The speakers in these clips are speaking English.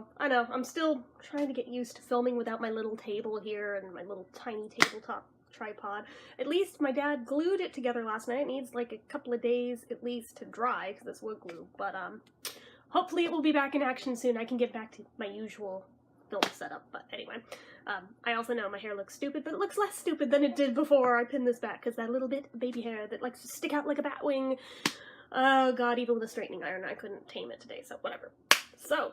so I know, I'm still trying to get used to filming without my little table here and my little tiny tabletop tripod. At least my dad glued it together last night. It needs like a couple of days at least to dry because it's wood glue, but hopefully it will be back in action soon. I can get back to my usual film setup, but anyway. I also know my hair looks stupid, but it looks less stupid than it did before I pinned this back, because that little bit of baby hair that likes to stick out like a bat wing, oh god, even with a straightening iron I couldn't tame it today, so whatever. So,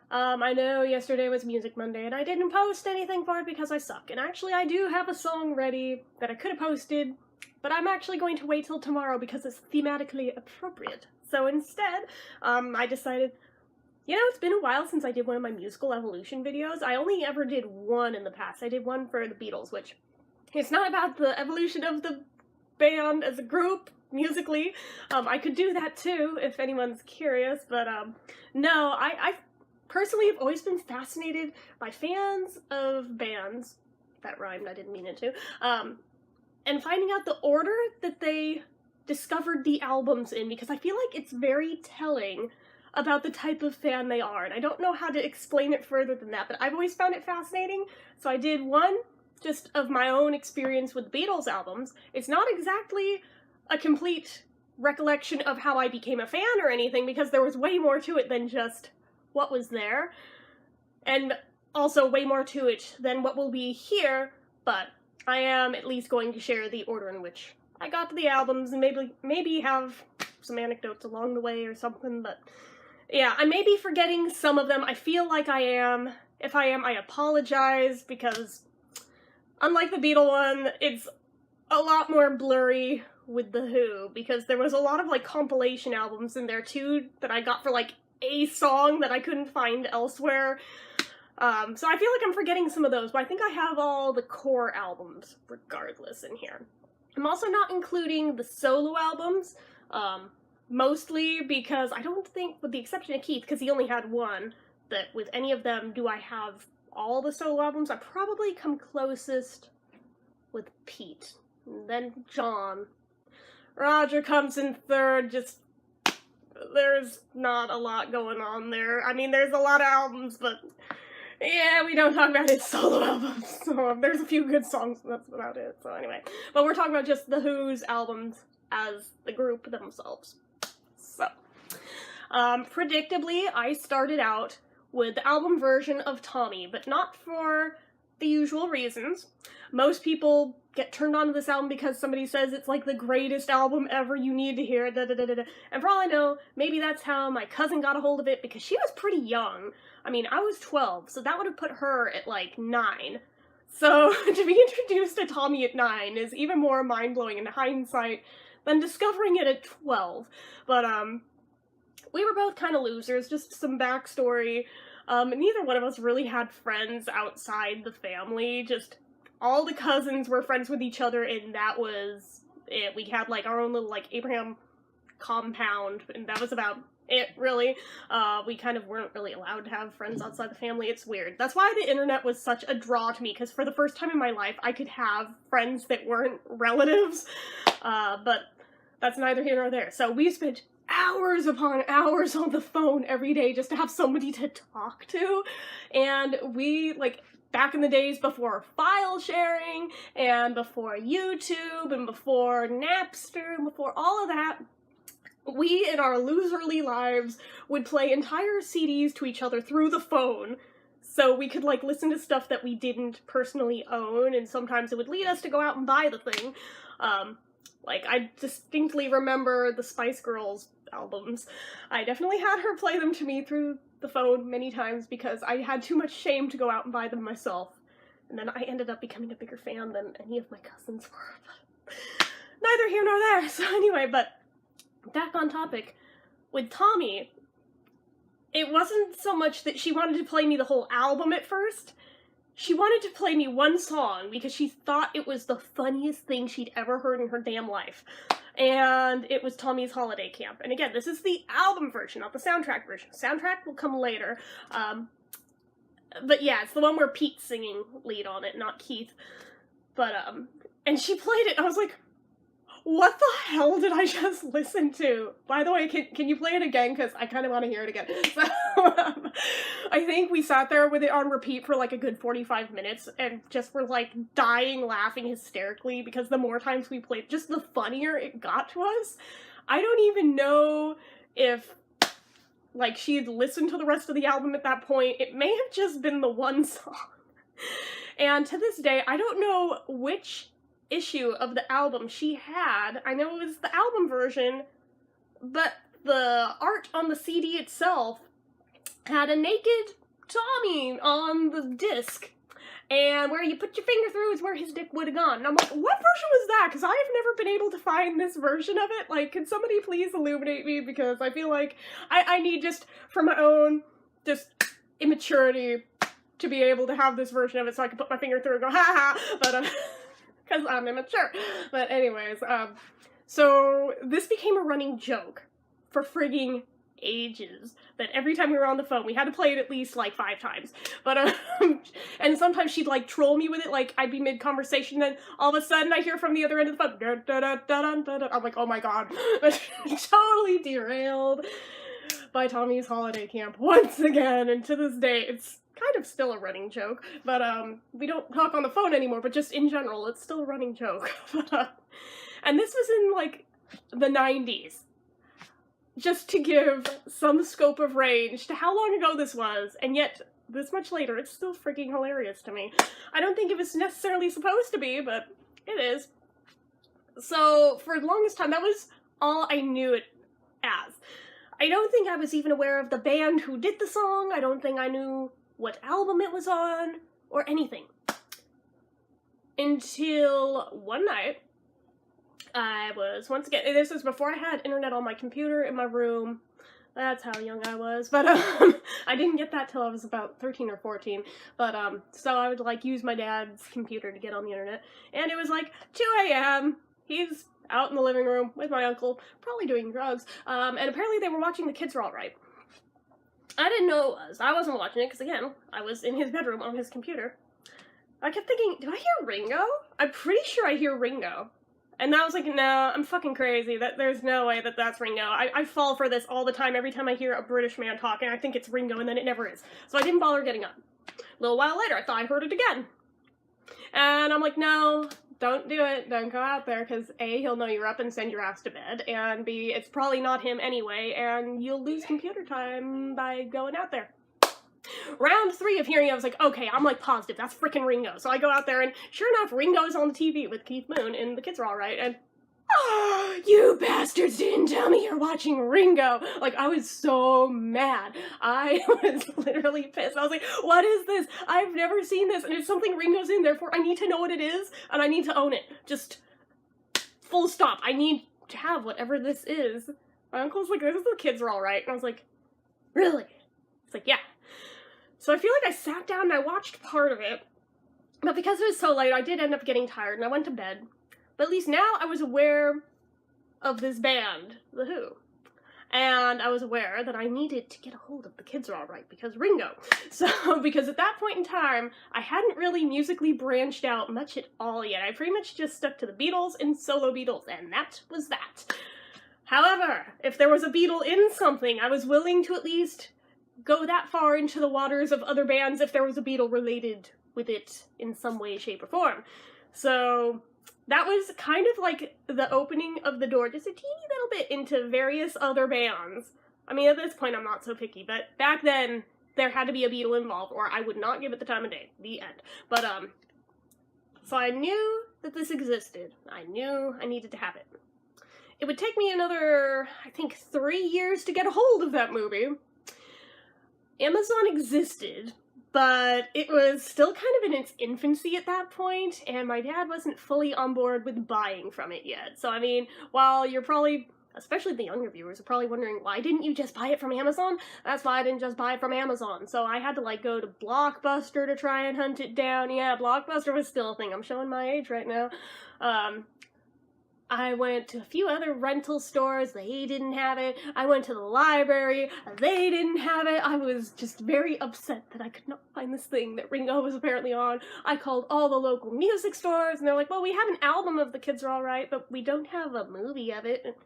I know yesterday was Music Monday, and I didn't post anything for it because I suck, and actually I do have a song ready that I could have posted, but I'm actually going to wait till tomorrow because it's thematically appropriate. So instead, I decided, you know, it's been a while since I did one of my musical evolution videos. I only ever did one in the past. I did one for the Beatles, which it's not about the evolution of the band as a group, musically. I could do that too, if anyone's curious, but no, I personally have always been fascinated by fans of bands, that rhymed, I didn't mean it to, and finding out the order that they discovered the albums in, because I feel like it's very telling about the type of fan they are, and I don't know how to explain it further than that, but I've always found it fascinating. So I did one just of my own experience with Beatles albums. It's not exactly a complete recollection of how I became a fan or anything, because there was way more to it than just what was there, and also way more to it than what will be here, but I am at least going to share the order in which I got to the albums, and maybe have some anecdotes along the way or something, but yeah, I may be forgetting some of them. I feel like I am. If I am, I apologize, because unlike the Beatle one, it's a lot more blurry with The Who, because there was a lot of, like, compilation albums in there, too, that I got for, like, a song that I couldn't find elsewhere. So I feel like I'm forgetting some of those, but I think I have all the core albums, regardless, in here. I'm also not including the solo albums, mostly because I don't think, with the exception of Keith, because he only had one, that with any of them do I have all the solo albums. I probably come closest with Pete, and then John. Roger comes in third, just, there's not a lot going on there. I mean, there's a lot of albums, but yeah, we don't talk about his solo albums, so there's a few good songs, and that's about it, so anyway. But we're talking about just The Who's albums as the group themselves. So, predictably, I started out with the album version of Tommy, but not for the usual reasons. Most people get turned on to this album because somebody says it's like the greatest album ever, you need to hear it, da da da da da. And for all I know, maybe that's how my cousin got a hold of it, because she was pretty young. I mean, I was 12, so that would have put her at like 9. So to be introduced to Tommy at 9 is even more mind-blowing in hindsight than discovering it at 12. But we were both kind of losers, just some backstory. Neither one of us really had friends outside the family, just all the cousins were friends with each other, and that was it. We had, like, our own little, like, Abraham compound, and that was about it, really. We kind of weren't really allowed to have friends outside the family. It's weird. That's why the internet was such a draw to me, because for the first time in my life, I could have friends that weren't relatives, but that's neither here nor there. So we spent hours upon hours on the phone every day just to have somebody to talk to, and we, like, back in the days before file sharing, and before YouTube, and before Napster, and before all of that, we, in our loserly lives, would play entire CDs to each other through the phone, so we could, like, listen to stuff that we didn't personally own, and sometimes it would lead us to go out and buy the thing. Like, I distinctly remember the Spice Girls albums. I definitely had her play them to me through the phone many times because I had too much shame to go out and buy them myself. And then I ended up becoming a bigger fan than any of my cousins were. But neither here nor there. So anyway, but back on topic. With Tommy, it wasn't so much that she wanted to play me the whole album at first. She wanted to play me one song because she thought it was the funniest thing she'd ever heard in her damn life. And it was Tommy's Holiday Camp. And again, this is the album version, not the soundtrack version. Soundtrack will come later. But yeah, it's the one where Pete's singing lead on it, not Keith. But, and she played it, and I was like, what the hell did I just listen to? By the way, can you play it again? Because I kind of want to hear it again. So, I think we sat there with it on repeat for like a good 45 minutes and just were like dying laughing hysterically because the more times we played, just the funnier it got to us. I don't even know if like she had listened to the rest of the album at that point. It may have just been the one song. And to this day, I don't know which issue of the album she had. I know it was the album version, but the art on the CD itself had a naked Tommy on the disc, and where you put your finger through is where his dick would have gone. And I'm like, what version was that? Because I've never been able to find this version of it. Like, can somebody please illuminate me? Because I feel like I need just, for my own, just immaturity, to be able to have this version of it so I can put my finger through and go, ha ha, but, because I'm immature. But anyways, so this became a running joke for frigging ages, that every time we were on the phone, we had to play it at least like 5 times. But, and sometimes she'd like troll me with it, like I'd be mid-conversation, then all of a sudden I hear from the other end of the phone, da, da, da, da, da, da. I'm like, oh my god, totally derailed by Tommy's holiday camp once again, and to this day, it's kind of still a running joke, but we don't talk on the phone anymore, but just in general, it's still a running joke. And this was in like the 90s. Just to give some scope of range to how long ago this was, and yet this much later, it's still freaking hilarious to me. I don't think it was necessarily supposed to be, but it is. So for the longest time, that was all I knew it as. I don't think I was even aware of the band who did the song. I don't think I knew what album it was on, or anything. Until one night, I was, once again, this was before I had internet on my computer in my room. That's how young I was, but I didn't get that till I was about 13 or 14, but so I would like use my dad's computer to get on the internet, and it was like 2 a.m., he's out in the living room with my uncle, probably doing drugs, and apparently they were watching The Kids Are Alright. I didn't know it was. I wasn't watching it, because again, I was in his bedroom on his computer. I kept thinking, do I hear Ringo? I'm pretty sure I hear Ringo. And I was like, no, I'm fucking crazy. There's no way that that's Ringo. I fall for this all the time. Every time I hear a British man talking, I think it's Ringo, and then it never is. So I didn't bother getting up. A little while later, I thought I heard it again. And I'm like, no, don't do it. Don't go out there, because A, he'll know you're up and send your ass to bed, and B, it's probably not him anyway, and you'll lose computer time by going out there. Round 3 of hearing it, I was like, okay, I'm like positive, that's frickin' Ringo. So I go out there, and sure enough, Ringo's on the TV with Keith Moon, and the kids are alright, and oh, you bastards didn't tell me you're watching Ringo! Like, I was so mad. I was literally pissed. I was like, what is this? I've never seen this, and it's something Ringo's in, therefore I need to know what it is, and I need to own it. Just full stop. I need to have whatever this is. My uncle's like, this is The Kids Are Alright, and I was like, really? It's like, yeah. So I feel like I sat down and I watched part of it, but because it was so late, I did end up getting tired, and I went to bed. But at least now I was aware of this band, The Who. And I was aware that I needed to get a hold of The Kids Are Alright, because Ringo. So, because at that point in time, I hadn't really musically branched out much at all yet. I pretty much just stuck to the Beatles and solo Beatles, and that was that. However, if there was a Beatle in something, I was willing to at least go that far into the waters of other bands if there was a Beatle related with it in some way, shape, or form. So that was kind of like the opening of the door just a teeny little bit into various other bands. I mean, at this point I'm not so picky, but back then there had to be a Beatle involved or I would not give it the time of day. The end. But, so I knew that this existed. I knew I needed to have it. It would take me another, I think, 3 years to get a hold of that movie. Amazon existed, but it was still kind of in its infancy at that point, and my dad wasn't fully on board with buying from it yet. So, I mean, while you're probably, especially the younger viewers, are probably wondering, why didn't you just buy it from Amazon? That's why I didn't just buy it from Amazon. So I had to, like, go to Blockbuster to try and hunt it down. Yeah, Blockbuster was still a thing. I'm showing my age right now. I went to a few other rental stores, they didn't have it. I went to the library, they didn't have it. I was just very upset that I could not find this thing that Ringo was apparently on. I called all the local music stores, and they're like, well, we have an album of The Kids Are Alright, but we don't have a movie of it.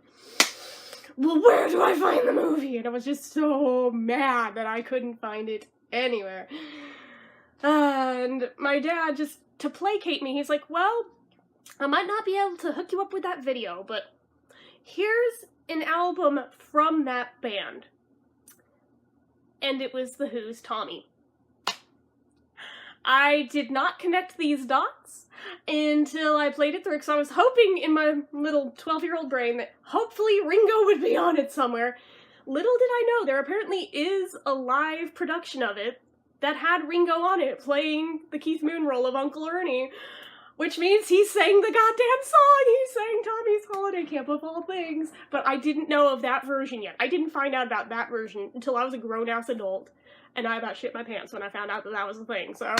Well, where do I find the movie? And I was just so mad that I couldn't find it anywhere. And my dad, just to placate me, he's like, well, I might not be able to hook you up with that video, but here's an album from that band. And it was The Who's Tommy. I did not connect these dots until I played it through, because I was hoping in my little 12-year-old brain that hopefully Ringo would be on it somewhere. Little did I know, there apparently is a live production of it that had Ringo on it, playing the Keith Moon role of Uncle Ernie. Which means he sang the goddamn song! He sang Tommy's Holiday Camp of all things! But I didn't know of that version yet. I didn't find out about that version until I was a grown-ass adult. And I about shit my pants when I found out that that was a thing, so...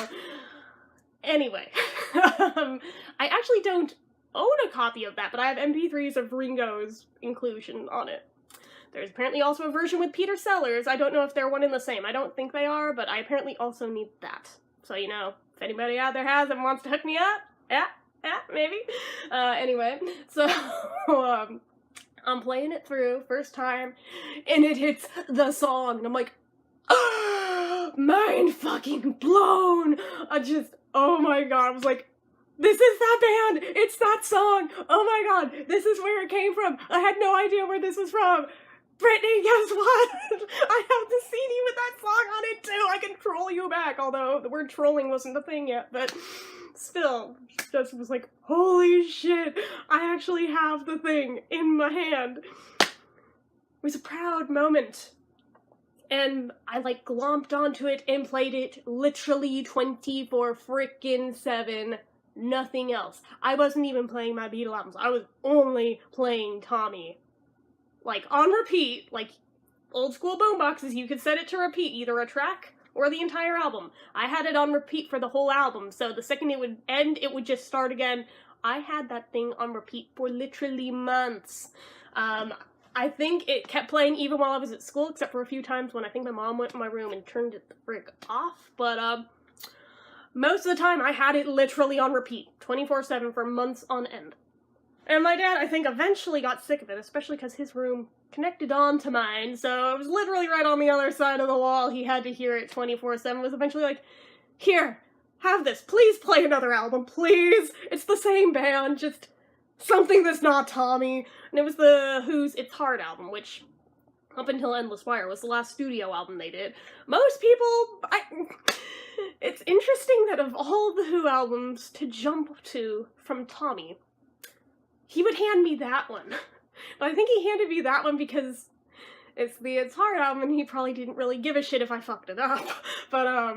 Anyway. I actually don't own a copy of that, but I have MP3s of Ringo's inclusion on it. There's apparently also a version with Peter Sellers. I don't know if they're one and the same. I don't think they are, but I apparently also need that. So, you know, if anybody out there has and wants to hook me up, yeah, maybe. Anyway, so, I'm playing it through, first time, and it hits the song, and I'm like, mind fucking blown! Oh my god, I was like, this is that band! It's that song! Oh my god, this is where it came from! I had no idea where this was from! Brittany, guess what? I have the CD with that song on it too! I can troll you back, although the word trolling wasn't a thing yet, but... Still, just was like, holy shit, I actually have the thing in my hand. It was a proud moment. And I, like, glomped onto it and played it literally 24/7, nothing else. I wasn't even playing my Beatle albums, I was only playing Tommy. Like, on repeat, like, old school boomboxes, you could set it to repeat, either a track or the entire album. I had it on repeat for the whole album, so the second it would end, it would just start again. I had that thing on repeat for literally months. I think it kept playing even while I was at school, except for a few times when I think my mom went in my room and turned it the frick off, but, most of the time I had it literally on repeat, 24/7 for months on end. And my dad, I think, eventually got sick of it, especially because his room connected on to mine, so it was literally right on the other side of the wall. He had to hear it 24/7, was eventually like, here, have this, please play another album, please! It's the same band, just something that's not Tommy. And it was the Who's It's Hard album, which, up until Endless Wire, was the last studio album they did. Most people, it's interesting that of all the Who albums to jump to from Tommy, he would hand me that one. But I think he handed me that one because it's the It's Hard album and he probably didn't really give a shit if I fucked it up. But,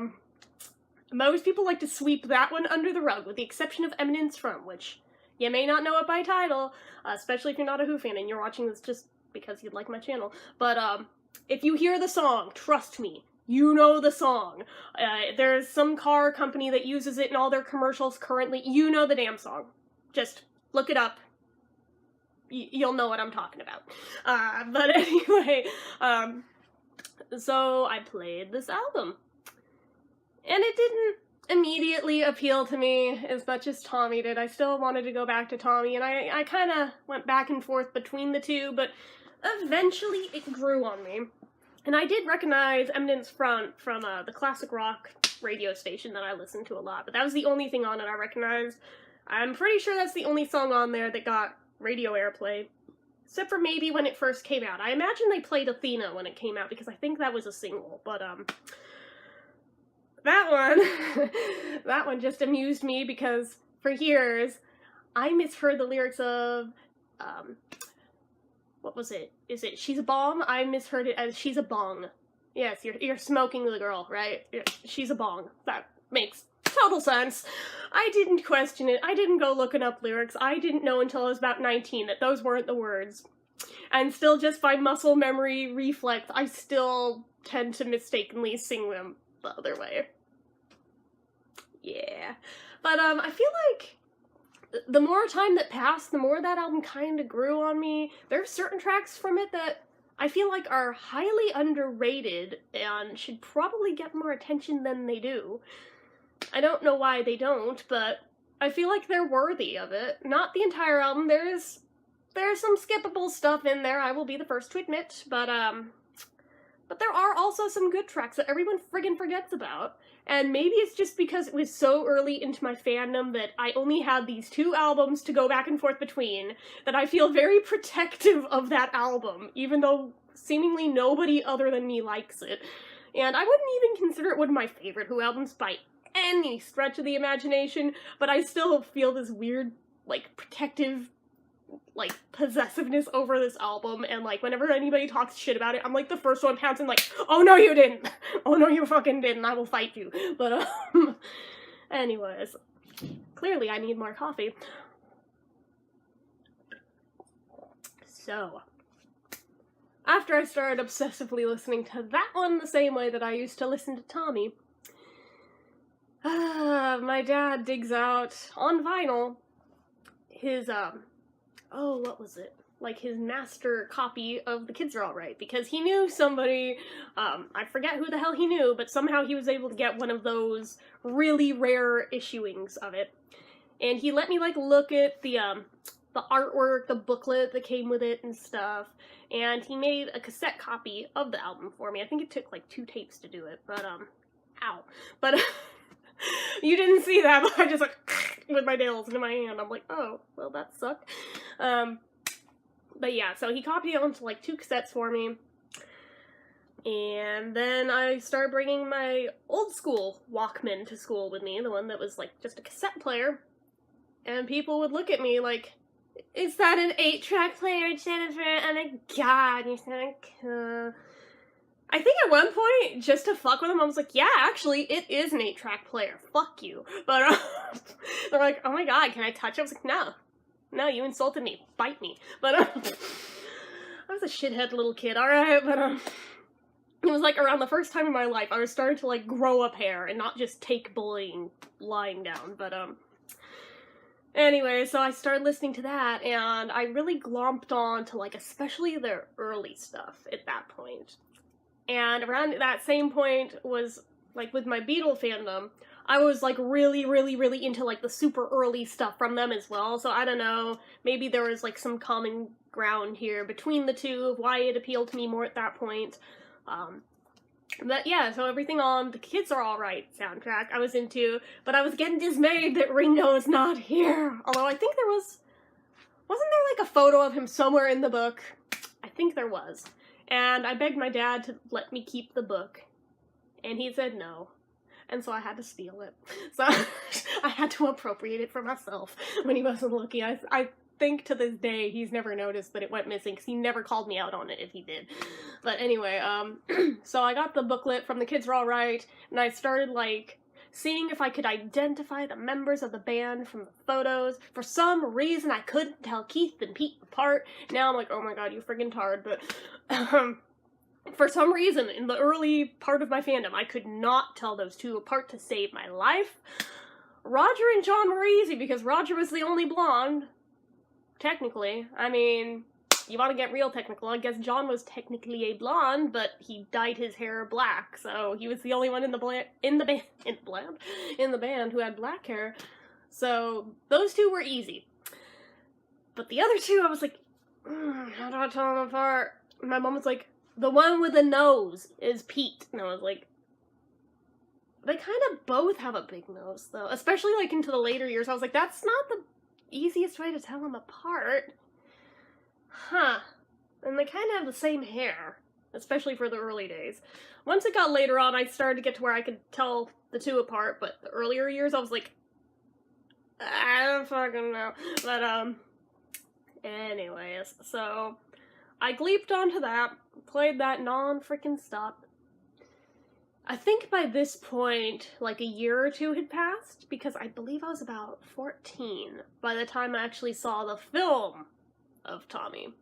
most people like to sweep that one under the rug, with the exception of Eminence From, which you may not know it by title, especially if you're not a Who fan and you're watching this just because you'd like my channel. But, if you hear the song, trust me, you know the song. There's some car company that uses it in all their commercials currently. You know the damn song. Just look it up. You'll know what I'm talking about. But anyway, so I played this album. And it didn't immediately appeal to me as much as Tommy did. I still wanted to go back to Tommy, and I kind of went back and forth between the two, but eventually it grew on me. And I did recognize Eminence Front from the classic rock radio station that I listened to a lot, but that was the only thing on it I recognized. I'm pretty sure that's the only song on there that got radio airplay, except for maybe when it first came out. I imagine they played Athena when it came out, because I think that was a single, but, that one just amused me, because for years, I misheard the lyrics of, what was it? Is it She's a Bong? I misheard it as She's a Bong. Yes, you're smoking the girl, right? She's a bong. That makes total sense. I didn't question it. I didn't go looking up lyrics. I didn't know until I was about 19 that those weren't the words. And still, just by muscle memory reflex, I still tend to mistakenly sing them the other way. Yeah. But, I feel like the more time that passed, the more that album kind of grew on me. There are certain tracks from it that I feel like are highly underrated and should probably get more attention than they do. I don't know why they don't, but I feel like they're worthy of it. Not the entire album. There's some skippable stuff in there, I will be the first to admit, but there are also some good tracks that everyone friggin' forgets about. And maybe it's just because it was so early into my fandom that I only had these 2 albums to go back and forth between, that I feel very protective of that album, even though seemingly nobody other than me likes it. And I wouldn't even consider it one of my favorite Who albums by any stretch of the imagination, but I still feel this weird, like, protective, like, possessiveness over this album, and, like, whenever anybody talks shit about it, I'm, like, the first one pouncing, like, oh no you didn't! Oh no you fucking didn't, I will fight you. But, anyways, clearly I need more coffee. So, after I started obsessively listening to that one the same way that I used to listen to Tommy, my dad digs out, on vinyl, his, what was it? Like, his master copy of The Kids Are Alright, because he knew somebody, I forget who the hell he knew, but somehow he was able to get one of those really rare issuings of it. And he let me, like, look at the artwork, the booklet that came with it and stuff, and he made a cassette copy of the album for me. I think it took, like, 2 tapes to do it, but, ow. But, you didn't see that, but I just, like, with my nails into my hand. I'm like, oh, well, that sucked. But yeah, so he copied it onto, like, 2 cassettes for me. And then I started bringing my old school Walkman to school with me, the one that was, like, just a cassette player. And people would look at me like, is that an 8-track player, Jennifer? Oh my god, you sound like, I think at one point, just to fuck with them, I was like, yeah, actually, it is an 8-track player. Fuck you. But, they're like, oh my god, can I touch it? I was like, no. No, you insulted me. Bite me. But, I was a shithead little kid, alright? But, it was, like, around the first time in my life I was starting to, like, grow up hair and not just take bullying lying down. But, anyway, so I started listening to that, and I really glomped on to, like, especially their early stuff at that point. And around that same point was, like, with my Beatle fandom, I was, like, really, really, really into, like, the super early stuff from them as well, so I don't know, maybe there was, like, some common ground here between the two of why it appealed to me more at that point. But yeah, so everything on The Kids Are Alright soundtrack I was into, but I was getting dismayed that Ringo is not here. Although I think there wasn't there, like, a photo of him somewhere in the book? I think there was. And I begged my dad to let me keep the book, and he said no. And so I had to steal it. So I had to appropriate it for myself when he wasn't looking. I think to this day he's never noticed that it went missing, because he never called me out on it if he did. But anyway, so I got the booklet from The Kids Are Alright, and I started, like, seeing if I could identify the members of the band from the photos. For some reason, I couldn't tell Keith and Pete apart. Now I'm like, oh my god, you friggin' tard, but, for some reason, in the early part of my fandom, I could not tell those two apart to save my life. Roger and John were easy, because Roger was the only blonde. Technically. I mean, you want to get real technical, I guess John was technically a blonde, but he dyed his hair black, so he was the only one in the band who had black hair. So those two were easy. But the other two, I was like, how do I tell them apart? And my mom was like, the one with the nose is Pete. And I was like, they kind of both have a big nose, though. Especially, like, into the later years. I was like, that's not the easiest way to tell them apart. Huh. And they kind of have the same hair. Especially for the early days. Once it got later on, I started to get to where I could tell the two apart. But the earlier years, I was like, I don't fucking know. But, anyways. So, I gleeped onto that. Played that non-freaking stop. I think by this point, like, a year or two had passed, because I believe I was about 14 by the time I actually saw the film of Tommy.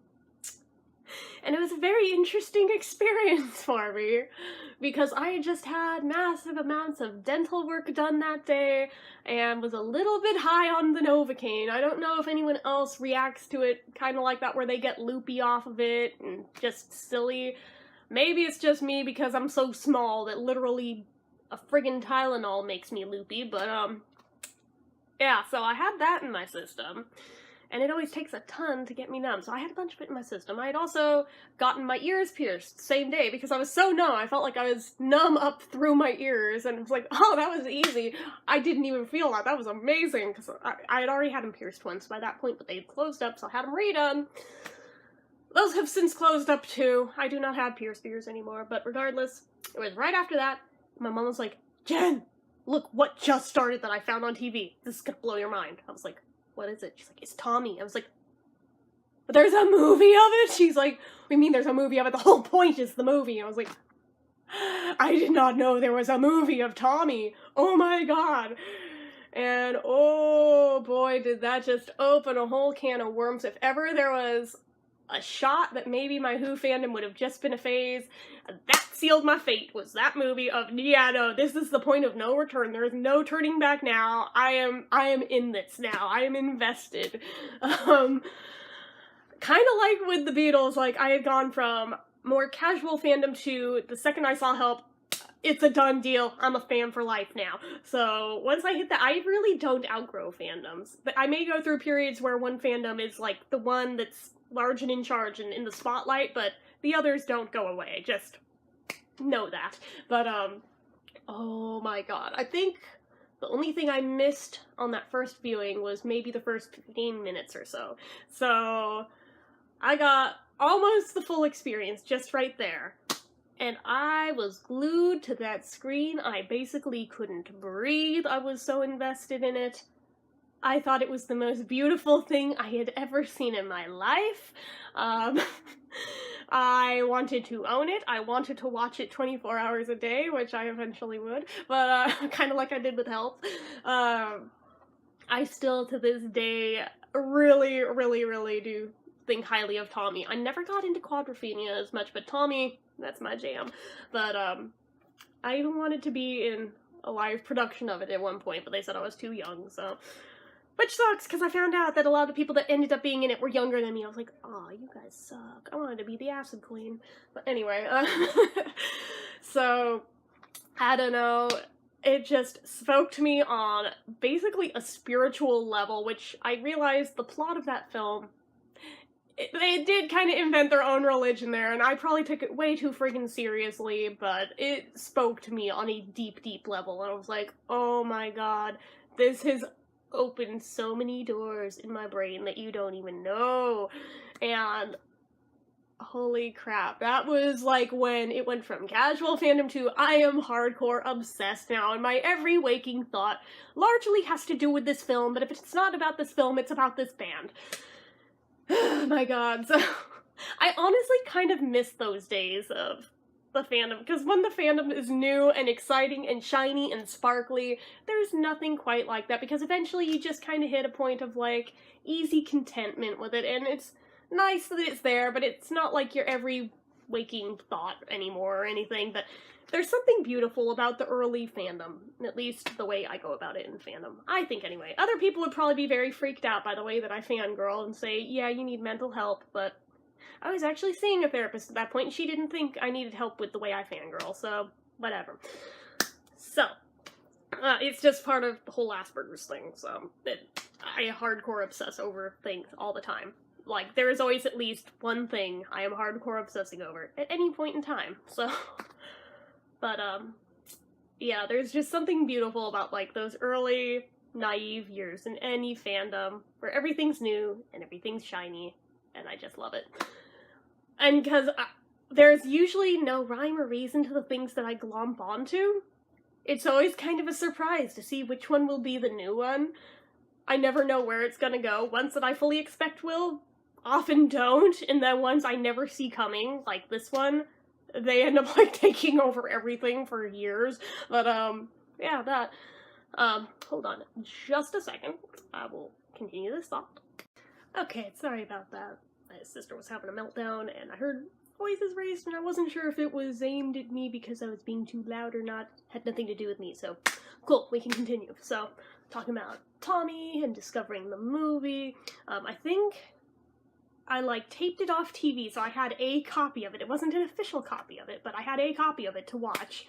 And it was a very interesting experience for me because I had just had massive amounts of dental work done that day and was a little bit high on the Novocaine. I don't know if anyone else reacts to it kind of like that, where they get loopy off of it and just silly. Maybe it's just me because I'm so small that literally a friggin' Tylenol makes me loopy, but yeah, so I had that in my system. And it always takes a ton to get me numb, so I had a bunch of it in my system. I had also gotten my ears pierced same day because I was so numb. I felt like I was numb up through my ears, and it was like, oh, that was easy. I didn't even feel that. That was amazing, because I had already had them pierced once by that point, but they had closed up, so I had them redone. Those have since closed up too. I do not have pierced ears anymore, but regardless, it was right after that, my mom was like, Jen, look what just started that I found on TV. This is gonna blow your mind. I was like, what is it? She's like, it's Tommy. I was like, but there's a movie of it? She's like, what do you mean there's a movie of it? The whole point is the movie. I was like, I did not know there was a movie of Tommy. Oh my god. And oh boy, did that just open a whole can of worms. If ever there was a shot that maybe my Who fandom would have just been a phase, that sealed my fate, was that movie of, yeah, no, this is the point of no return. There is no turning back now. I am in this now. I am invested. Kind of like with the Beatles, like, I had gone from more casual fandom to, the second I saw Help, it's a done deal. I'm a fan for life now. So once I hit that, I really don't outgrow fandoms. But I may go through periods where one fandom is like the one that's large and in charge and in the spotlight, but the others don't go away. Just know that. But oh my god. I think the only thing I missed on that first viewing was maybe the first 15 minutes or so. So I got almost the full experience just right there. And I was glued to that screen. I basically couldn't breathe. I was so invested in it. I thought it was the most beautiful thing I had ever seen in my life. I wanted to own it. I wanted to watch it 24 hours a day, which I eventually would, but kind of like I did with Help. I still, to this day, really, really, really do think highly of Tommy. I never got into Quadrophenia as much, but Tommy, that's my jam. But I even wanted to be in a live production of it at one point, but they said I was too young, so... Which sucks, because I found out that a lot of the people that ended up being in it were younger than me. I was like, aw, you guys suck. I wanted to be the acid queen. But anyway, so, I don't know. It just spoke to me on basically a spiritual level, which I realized the plot of that film, they did kind of invent their own religion there, and I probably took it way too friggin' seriously, but it spoke to me on a deep, deep level, and I was like, oh my god, this has opened so many doors in my brain that you don't even know. And holy crap, that was like when it went from casual fandom to I am hardcore obsessed now, and my every waking thought largely has to do with this film, but if it's not about this film, it's about this band. Oh my god, so I honestly kind of miss those days of the fandom, because when the fandom is new and exciting and shiny and sparkly, there's nothing quite like that, because eventually you just kind of hit a point of, like, easy contentment with it, and it's nice that it's there, but it's not like your every waking thought anymore or anything, but there's something beautiful about the early fandom, at least the way I go about it in fandom. I think, anyway. Other people would probably be very freaked out by the way that I fangirl and say, yeah, you need mental help, but I was actually seeing a therapist at that point, and she didn't think I needed help with the way I fangirl, so whatever. So, it's just part of the whole Asperger's thing, so I hardcore obsess over things all the time. Like, there is always at least one thing I am hardcore obsessing over at any point in time, so... But, yeah, there's just something beautiful about, like, those early, naive years in any fandom, where everything's new and everything's shiny, and I just love it. And because there's usually no rhyme or reason to the things that I glomp onto, it's always kind of a surprise to see which one will be the new one. I never know where it's gonna go. Ones that I fully expect will often don't, and then ones I never see coming, like this one, they end up, like, taking over everything for years. But, yeah, that. Hold on just a second. I will continue this thought. Okay, sorry about that. my sister was having a meltdown, and I heard voices raised, and I wasn't sure if it was aimed at me because I was being too loud or not. Had nothing to do with me, so cool, we can continue. So, talking about Tommy and discovering the movie, I think I, like, taped it off TV, so I had a copy of it. It wasn't an official copy of it, but I had a copy of it to watch,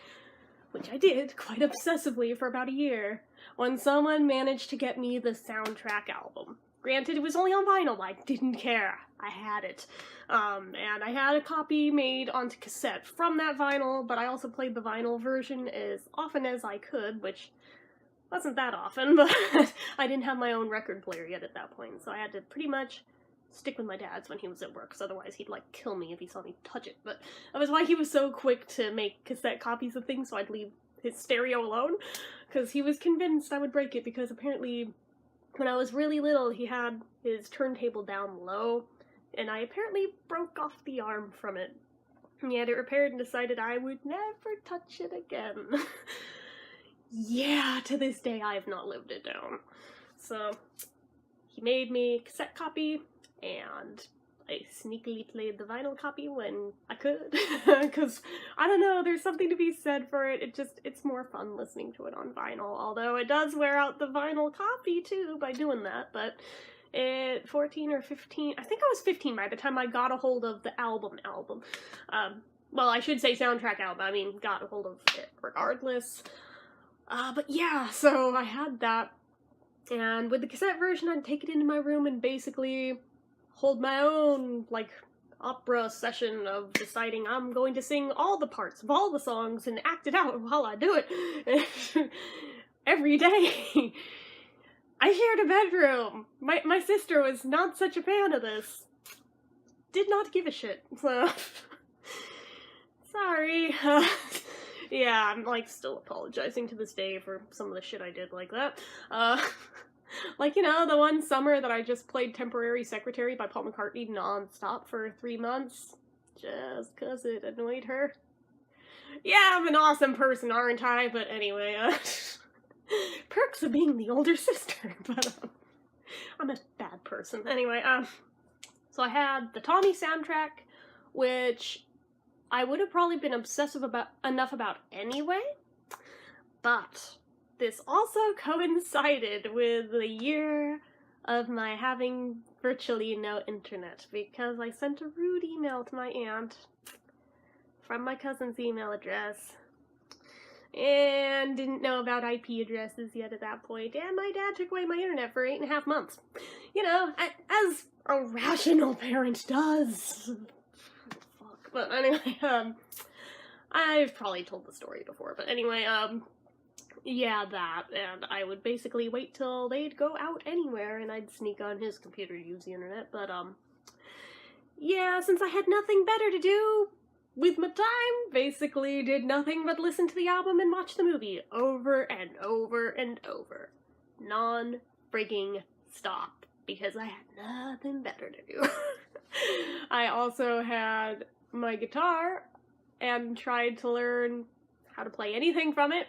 which I did quite obsessively for about a year, when someone managed to get me the soundtrack album. Granted, it was only on vinyl, but I didn't care. I had it. And I had a copy made onto cassette from that vinyl, but I also played the vinyl version as often as I could, which wasn't that often, but I didn't have my own record player yet at that point, so I had to pretty much stick with my dad's when he was at work, because otherwise he'd, like, kill me if he saw me touch it. But that was why he was so quick to make cassette copies of things, so I'd leave his stereo alone, because he was convinced I would break it, because apparently when I was really little, he had his turntable down low, and I apparently broke off the arm from it. And he had it repaired and decided I would never touch it again. Yeah, to this day I have not lived it down. So, he made me a cassette copy, and I sneakily played the vinyl copy when I could, because, I don't know, there's something to be said for it. It's more fun listening to it on vinyl, although it does wear out the vinyl copy, too, by doing that, but at 14 or 15, I think I was 15 by the time I got a hold of the album. Well, I should say soundtrack album, I mean, got a hold of it regardless. But yeah, so I had that, and with the cassette version, I'd take it into my room and basically hold my own, like, opera session of deciding I'm going to sing all the parts of all the songs and act it out while I do it. Every day. I shared a bedroom. My sister was not such a fan of this. Did not give a shit, so sorry. Yeah, I'm, like, still apologizing to this day for some of the shit I did like that. Like, you know, the one summer that I just played Temporary Secretary by Paul McCartney non-stop for 3 months, just 'cause it annoyed her. Yeah, I'm an awesome person, aren't I? But anyway, perks of being the older sister, but, I'm a bad person. Anyway, so I had the Tommy soundtrack, which I would have probably been obsessive enough about anyway, but this also coincided with the year of my having virtually no internet, because I sent a rude email to my aunt from my cousin's email address, and didn't know about IP addresses yet at that point, and my dad took away my internet for 8.5 months. You know, as a rational parent does. Fuck. But anyway, I've probably told the story before, but anyway, yeah, that, and I would basically wait till they'd go out anywhere, and I'd sneak on his computer to use the internet, but, yeah, since I had nothing better to do with my time, basically did nothing but listen to the album and watch the movie over and over and over. Non-frigging stop, because I had nothing better to do. I also had my guitar, and tried to learn how to play anything from it.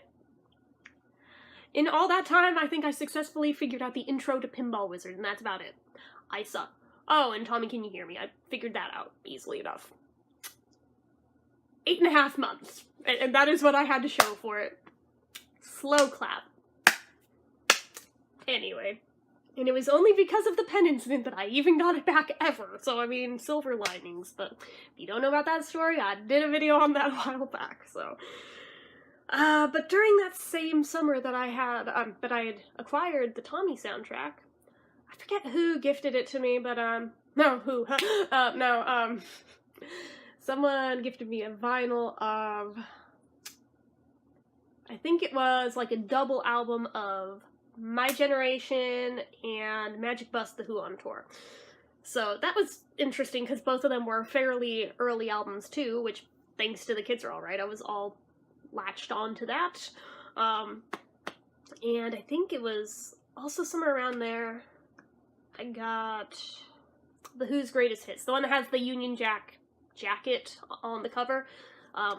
In all that time, I think I successfully figured out the intro to Pinball Wizard, and that's about it. I suck. Oh, and Tommy, can you hear me? I figured that out easily enough. 8.5 months, and that is what I had to show for it. Slow clap. Anyway, and it was only because of the pen incident that I even got it back ever, so I mean, silver linings, but if you don't know about that story, I did a video on that a while back, so. But during that same summer that I had acquired the Tommy soundtrack, I forget who gifted it to me, but, someone gifted me a vinyl of, I think it was, like, a double album of My Generation and Magic Bus The Who on Tour. So that was interesting, because both of them were fairly early albums, too, which, thanks to The Kids Are Alright, I was all latched on to that, and I think it was also somewhere around there I got The Who's Greatest Hits, the one that has the Union Jack jacket on the cover,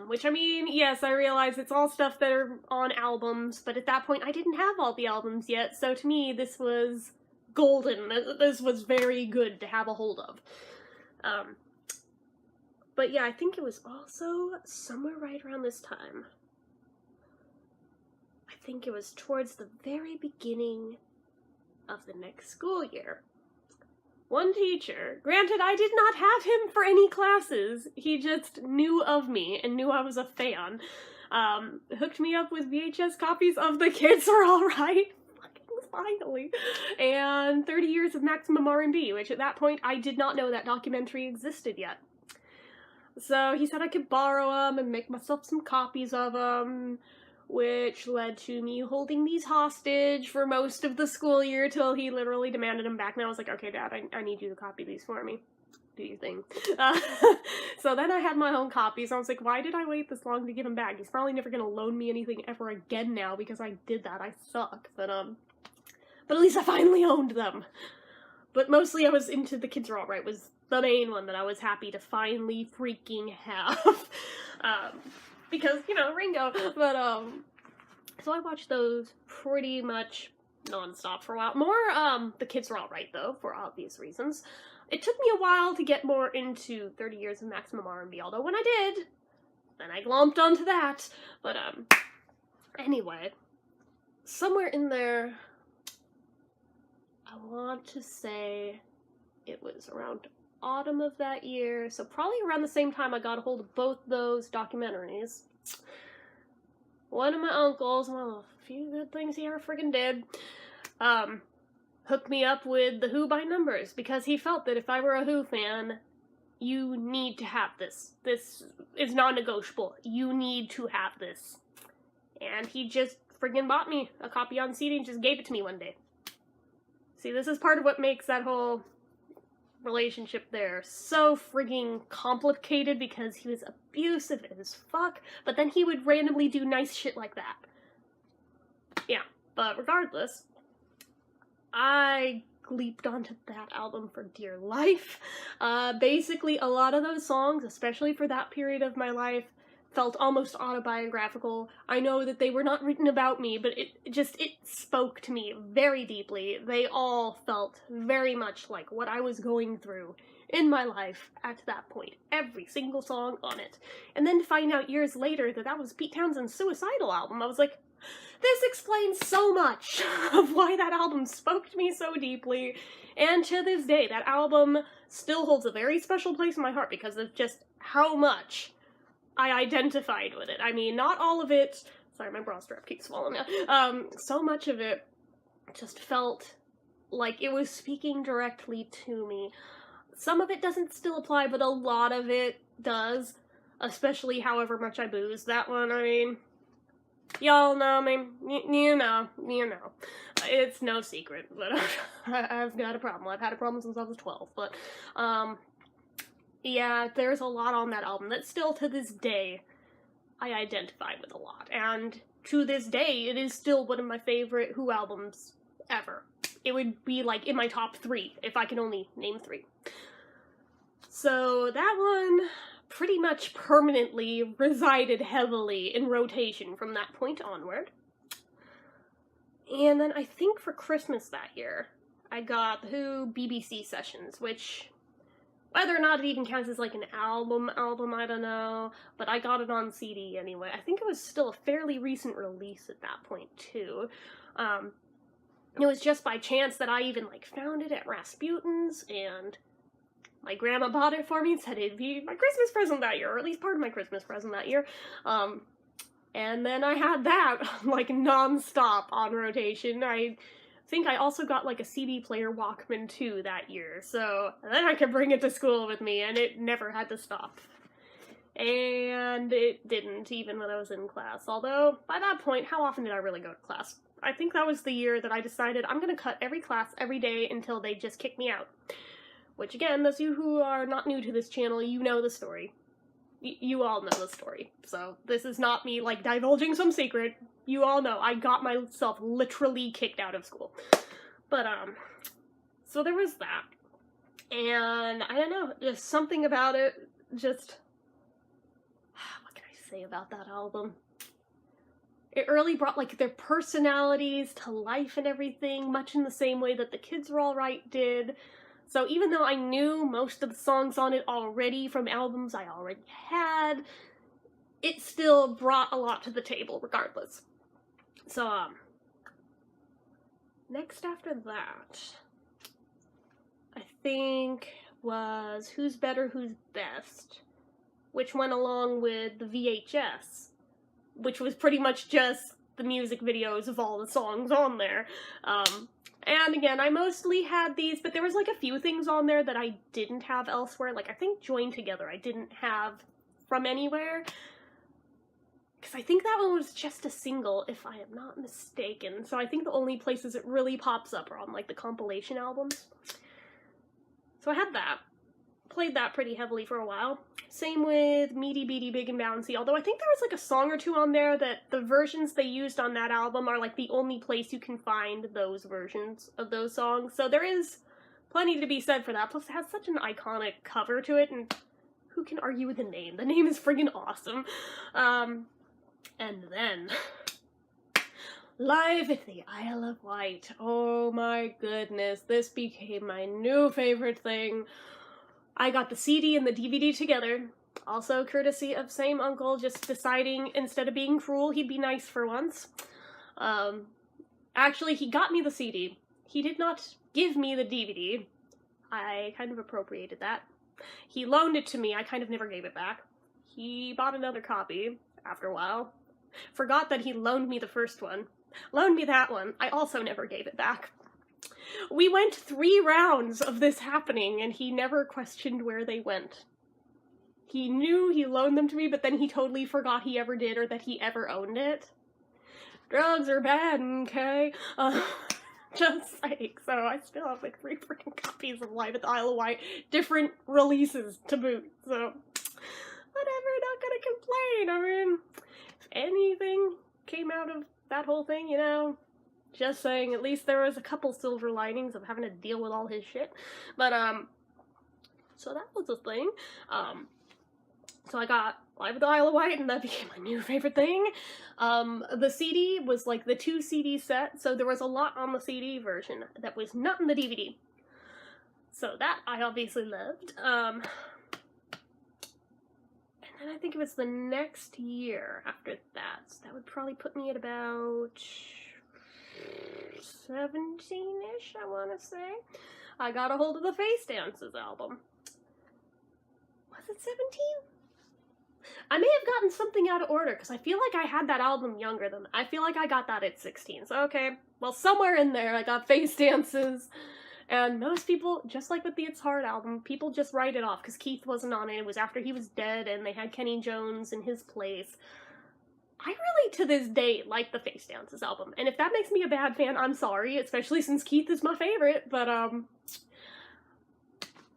which, I mean, yes, I realize it's all stuff that are on albums, but at that point I didn't have all the albums yet, so to me this was golden. This was very good to have a hold of. Um, but yeah, I think it was also somewhere right around this time. I think it was towards the very beginning of the next school year. One teacher, granted I did not have him for any classes, he just knew of me and knew I was a fan, hooked me up with VHS copies of The Kids Are Alright, fucking finally, and 30 Years of Maximum R&B, which at that point I did not know that documentary existed yet. So he said I could borrow them and make myself some copies of them, which led to me holding these hostage for most of the school year till he literally demanded them back. And I was like, okay, Dad, I need you to copy these for me. Do your thing. So then I had my own copies. I was like, why did I wait this long to give him back? He's probably never gonna loan me anything ever again now because I did that. I suck. But at least I finally owned them. But mostly I was into The Kids Are Alright was the main one that I was happy to finally freaking have. Because, you know, Ringo, but, so I watched those pretty much non-stop for a while. More, The Kids Are Alright, though, for obvious reasons. It took me a while to get more into 30 Years of Maximum R&B, although when I did, then I glomped onto that. But, anyway, somewhere in there, I want to say it was around autumn of that year, so probably around the same time I got a hold of both those documentaries. One of my uncles, one of the few good things he ever friggin' did, hooked me up with The Who by Numbers, because he felt that if I were a Who fan, you need to have this. This is non-negotiable. You need to have this. And he just friggin' bought me a copy on CD and just gave it to me one day. See, this is part of what makes that whole relationship there so frigging complicated, because he was abusive as fuck, but then he would randomly do nice shit like that. Yeah, but regardless, I leaped onto that album for dear life. Basically, a lot of those songs, especially for that period of my life, felt almost autobiographical. I know that they were not written about me, but it spoke to me very deeply. They all felt very much like what I was going through in my life at that point. Every single song on it. And then to find out years later that that was Pete Townshend's Suicidal album, I was like, this explains so much of why that album spoke to me so deeply. And to this day, that album still holds a very special place in my heart because of just how much I identified with it. I mean, not all of it. Sorry, my bra strap keeps falling out. So much of it just felt like it was speaking directly to me. Some of it doesn't still apply, but a lot of it does. Especially however much I booze. That one, I mean, y'all know me. You know. It's no secret, but I've got a problem. I've had a problem since I was 12, but, yeah, there's a lot on that album that still, to this day, I identify with a lot. And to this day, it is still one of my favorite Who albums ever. It would be, like, in my top 3, if I can only name 3. So that one pretty much permanently resided heavily in rotation from that point onward. And then I think for Christmas that year, I got the Who BBC Sessions, which, whether or not it even counts as like an album, I don't know, but I got it on CD anyway. I think it was still a fairly recent release at that point, too. It was just by chance that I even, like, found it at Rasputin's, and my grandma bought it for me and said it'd be my Christmas present that year, or at least part of my Christmas present that year. And then I had that, like, non-stop on rotation. I think I also got, like, a CD player Walkman, too, that year, so then I could bring it to school with me, and it never had to stop. And it didn't, even when I was in class, although, by that point, how often did I really go to class? I think that was the year that I decided I'm gonna cut every class every day until they just kick me out. Which, again, those of you who are not new to this channel, you know the story. You all know the story. So, this is not me, like, divulging some secret. You all know. I got myself literally kicked out of school. But, so there was that. And, I don't know, just something about it, just, what can I say about that album? It really brought, like, their personalities to life and everything, much in the same way that The Kids Are Alright did. So even though I knew most of the songs on it already from albums I already had, it still brought a lot to the table regardless. So, next after that, I think was Who's Better, Who's Best, which went along with the VHS, which was pretty much just the music videos of all the songs on there. And again, I mostly had these, but there was like a few things on there that I didn't have elsewhere. Like, I think Join Together I didn't have from anywhere. Because I think that one was just a single, if I am not mistaken. So I think the only places it really pops up are on, like, the compilation albums. So I had that. Played that pretty heavily for a while. Same with Meaty Beaty Big and Bouncy, although I think there was like a song or two on there that the versions they used on that album are like the only place you can find those versions of those songs. So there is plenty to be said for that. Plus it has such an iconic cover to it, and who can argue with the name? The name is friggin' awesome. And then Live at the Isle of Wight. Oh my goodness, this became my new favorite thing. I got the CD and the DVD together, also courtesy of same uncle, just deciding instead of being cruel, he'd be nice for once. Actually, he got me the CD. He did not give me the DVD. I kind of appropriated that. He loaned it to me. I kind of never gave it back. He bought another copy after a while. Forgot that he loaned me the first one. Loaned me that one. I also never gave it back. We went 3 rounds of this happening, and he never questioned where they went. He knew he loaned them to me, but then he totally forgot he ever did or that he ever owned it. Drugs are bad, okay? Just saying. So I still have like 3 freaking copies of Live at the Isle of Wight, different releases to boot, so whatever, not gonna complain. I mean, if anything came out of that whole thing, you know, just saying, at least there was a couple silver linings of having to deal with all his shit. But, so that was a thing. So I got Live at the Isle of Wight, and that became my new favorite thing. The CD was like the 2 CD set, so there was a lot on the CD version that was not in the DVD. So that I obviously loved. And then I think it was the next year after that. So that would probably put me at about 17-ish, I want to say. I got a hold of the Face Dances album. Was it 17? I may have gotten something out of order, because I feel like I had that album younger than that. I feel like I got that at 16. So, okay, well, somewhere in there I got Face Dances. And most people, just like with the It's Hard album, people just write it off, because Keith wasn't on it. It was after he was dead, and they had Kenny Jones in his place. I really, to this day, like the Face Dances album. And if that makes me a bad fan, I'm sorry, especially since Keith is my favorite. But,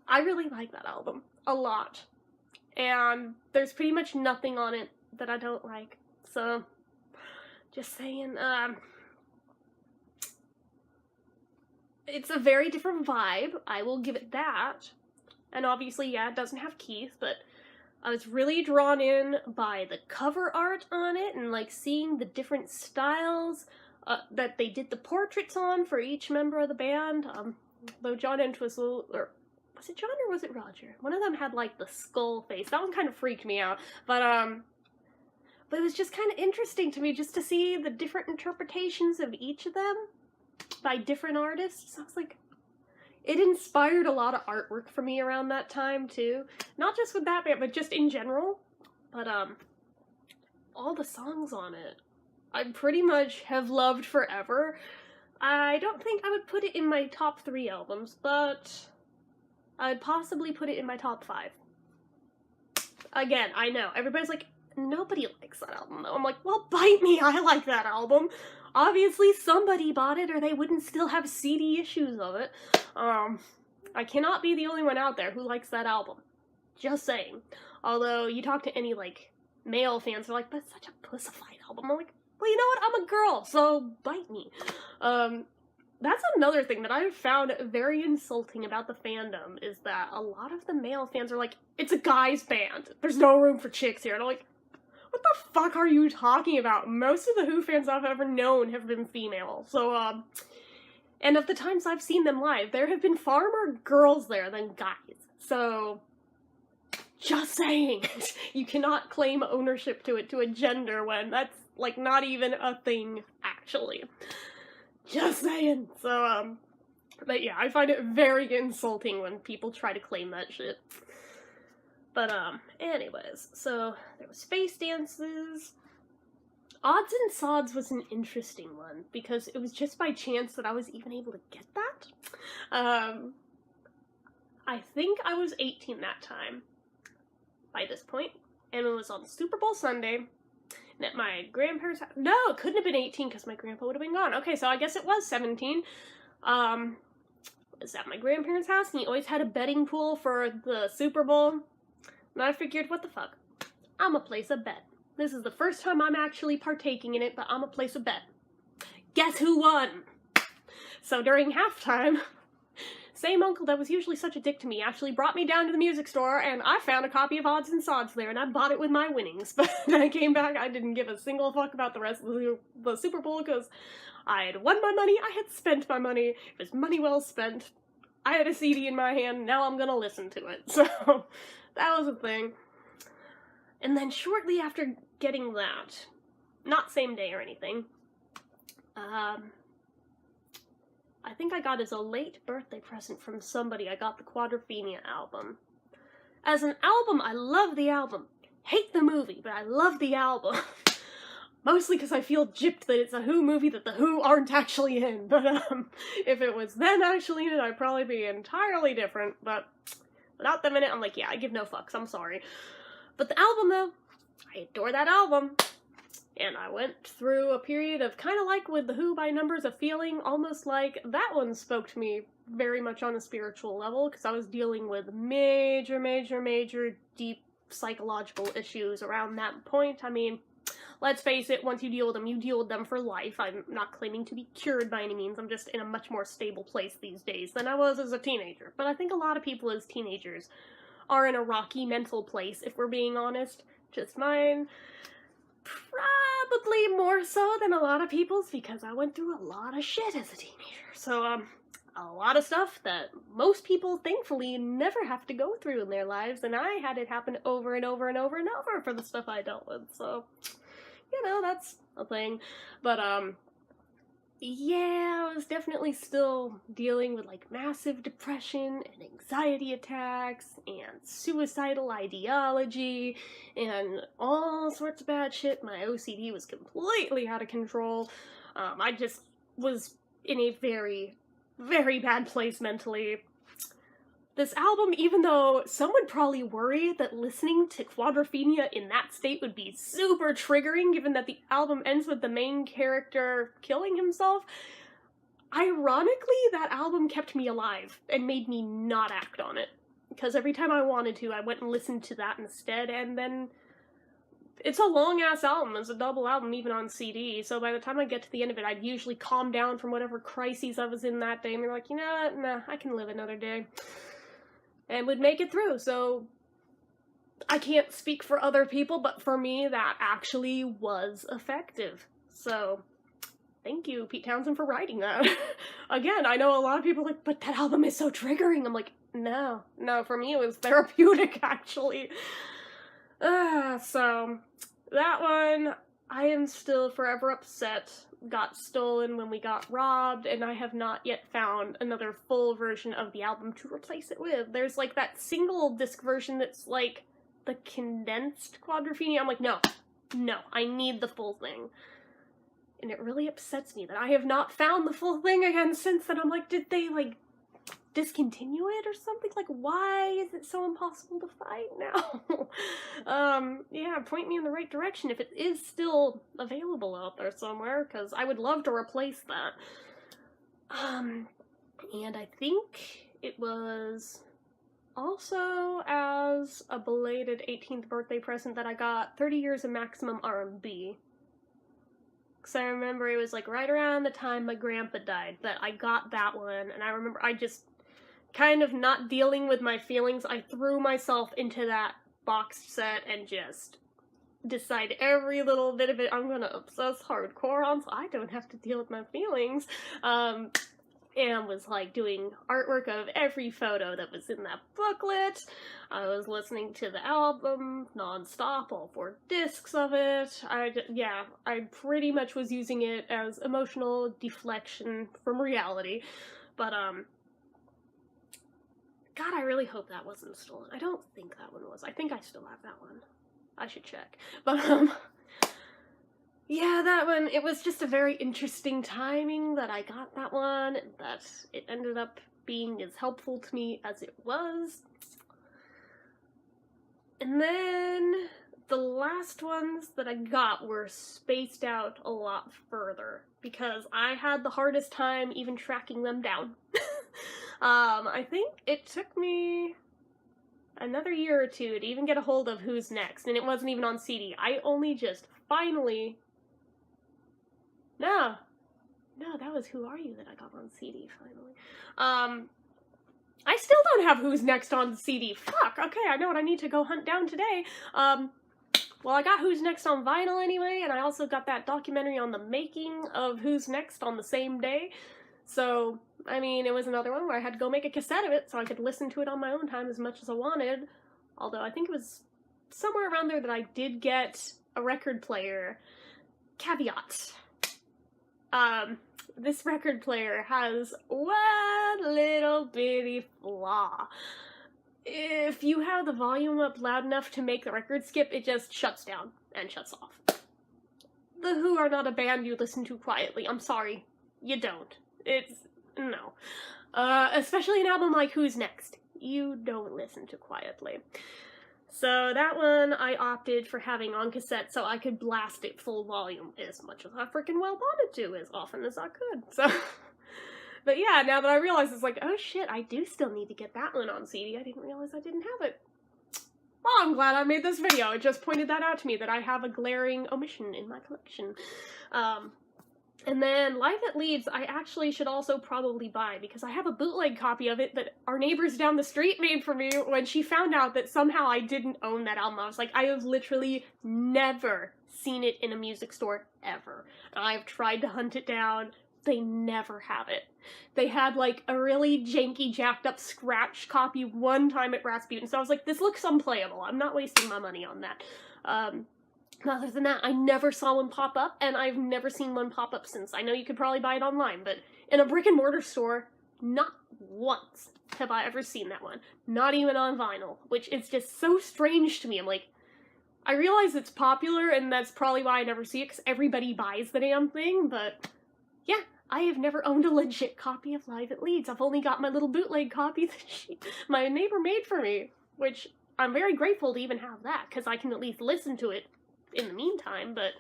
I really like that album. A lot. And there's pretty much nothing on it that I don't like. So, just saying, it's a very different vibe. I will give it that. And obviously, yeah, it doesn't have Keith, but I was really drawn in by the cover art on it and, like, seeing the different styles that they did the portraits on for each member of the band. Though John Entwistle, or was it John or was it Roger? One of them had, like, the skull face. That one kind of freaked me out. But it was just kind of interesting to me just to see the different interpretations of each of them by different artists. So I was like, it inspired a lot of artwork for me around that time, too. Not just with that band, but just in general. But, all the songs on it, I pretty much have loved forever. I don't think I would put it in my top 3 albums, but I'd possibly put it in my top 5. Again, I know, everybody's like, nobody likes that album, though. I'm like, well, bite me, I like that album. Obviously, somebody bought it, or they wouldn't still have CD issues of it. I cannot be the only one out there who likes that album. Just saying. Although, you talk to any, like, male fans, they're like, that's such a pussified album. I'm like, well, you know what? I'm a girl, so bite me. That's another thing that I've found very insulting about the fandom, is that a lot of the male fans are like, it's a guy's band. There's no room for chicks here. And I'm like, what the fuck are you talking about? Most of the Who fans I've ever known have been female. So, And of the times I've seen them live, there have been far more girls there than guys. So, just saying, you cannot claim ownership to it to a gender when that's, like, not even a thing, actually. Just saying. So, but yeah, I find it very insulting when people try to claim that shit. But, anyways, so there was face dances. Odds and Sods was an interesting one, because it was just by chance that I was even able to get that. I think I was 18 that time, by this point, and it was on Super Bowl Sunday, and at my grandparents' house. No, it couldn't have been 18, because my grandpa would have been gone. Okay, so I guess it was 17. Was at my grandparents' house, and he always had a betting pool for the Super Bowl, and I figured, what the fuck, I'ma place a bet. This is the first time I'm actually partaking in it, but I'ma place a bet. Guess who won? So during halftime, same uncle that was usually such a dick to me actually brought me down to the music store, and I found a copy of Odds and Sods there, and I bought it with my winnings. But when I came back, I didn't give a single fuck about the rest of the Super Bowl, because I had won my money, I had spent my money, it was money well spent. I had a CD in my hand, now I'm gonna listen to it. So, that was a thing. And then shortly after getting that, not same day or anything, I think I got as a late birthday present from somebody, I got the Quadrophenia album. As an album, I love the album. Hate the movie, but I love the album. Mostly because I feel gypped that it's a Who movie that the Who aren't actually in. But, if it was them actually in it, I'd probably be entirely different. But without them in it, I'm like, yeah, I give no fucks, I'm sorry. But the album, though, I adore that album. And I went through a period of kind of like with the Who by Numbers, a feeling almost like that one spoke to me very much on a spiritual level, because I was dealing with major deep psychological issues around that point. I mean, let's face it, once you deal with them for life. I'm not claiming to be cured by any means, I'm just in a much more stable place these days than I was as a teenager. But I think a lot of people as teenagers are in a rocky mental place, if we're being honest. Just mine, probably more so than a lot of people's, because I went through a lot of shit as a teenager. So, a lot of stuff that most people, thankfully, never have to go through in their lives, and I had it happen over and over and over and over for the stuff I dealt with, so, you know, that's a thing. But, yeah, I was definitely still dealing with, like, massive depression and anxiety attacks and suicidal ideology and all sorts of bad shit. My OCD was completely out of control. I just was in a very, very bad place mentally. This album, even though some would probably worry that listening to Quadrophenia in that state would be super triggering, given that the album ends with the main character killing himself, ironically, that album kept me alive and made me not act on it. Because every time I wanted to, I went and listened to that instead, and then it's a long-ass album. It's a double album, even on CD, so by the time I get to the end of it, I'd usually calm down from whatever crises I was in that day, and be like, you know what, nah, I can live another day. And would make it through, so I can't speak for other people, but for me, that actually was effective. So, thank you, Pete Townsend, for writing that. Again, I know a lot of people are like, but that album is so triggering. I'm like, no, for me it was therapeutic, actually. So, that one, I am still forever upset. Got stolen when we got robbed, and I have not yet found another full version of the album to replace it with. There's, like, that single disc version that's, like, the condensed Quadrophenia. I'm like, no, I need the full thing. And it really upsets me that I have not found the full thing again since then. I'm like, did they, like, discontinue it or something? Like, why is it so impossible to find now? Yeah, point me in the right direction if it is still available out there somewhere, because I would love to replace that. And I think it was also as a belated 18th birthday present that I got 30 Years of Maximum R&B. Because I remember it was, like, right around the time my grandpa died that I got that one, and I remember I just kind of not dealing with my feelings, I threw myself into that boxed set and just decided every little bit of it I'm gonna obsess hardcore on so I don't have to deal with my feelings. and was like doing artwork of every photo that was in that booklet. I was listening to the album non-stop, all 4 discs of it. I pretty much was using it as emotional deflection from reality. But, God, I really hope that wasn't stolen. I don't think that one was. I think I still have that one. I should check. But, yeah, that one, it was just a very interesting timing that I got that one, that it ended up being as helpful to me as it was. And then the last ones that I got were spaced out a lot further, because I had the hardest time even tracking them down. I think it took me another year or 2 to even get a hold of Who's Next, and it wasn't even on CD. I only just finally... No, that was Who Are You that I got on CD, finally. I still don't have Who's Next on CD. Fuck, okay, I know what I need to go hunt down today. Well, I got Who's Next on vinyl anyway, and I also got that documentary on the making of Who's Next on the same day. So, I mean, it was another one where I had to go make a cassette of it so I could listen to it on my own time as much as I wanted. Although I think it was somewhere around there that I did get a record player. Caveat. This record player has one little bitty flaw. If you have the volume up loud enough to make the record skip, it just shuts down and shuts off. The Who are not a band you listen to quietly. I'm sorry. You don't. No. Especially an album like Who's Next. You don't listen to quietly. So that one I opted for having on cassette so I could blast it full volume as much as I freaking well wanted to, as often as I could. So, but yeah, now that I realize, it's like, oh shit, I do still need to get that one on CD. I didn't realize I didn't have it. Well, I'm glad I made this video. It just pointed that out to me, that I have a glaring omission in my collection. And then Live at Leeds, I actually should also probably buy, because I have a bootleg copy of it that our neighbors down the street made for me when she found out that somehow I didn't own that album. I was like, I have literally never seen it in a music store, ever. I've tried to hunt it down. They never have it. They had, like, a really janky, jacked up scratch copy one time at Rasputin, so I was like, this looks unplayable. I'm not wasting my money on that. Other than that, I never saw one pop up, and I've never seen one pop up since. I know you could probably buy it online, but in a brick-and-mortar store, not once have I ever seen that one. Not even on vinyl, which is just so strange to me. I'm like, I realize it's popular, and that's probably why I never see it, because everybody buys the damn thing, but yeah, I have never owned a legit copy of Live at Leeds. I've only got my little bootleg copy that my neighbor made for me, which I'm very grateful to even have that, because I can at least listen to it in the meantime. But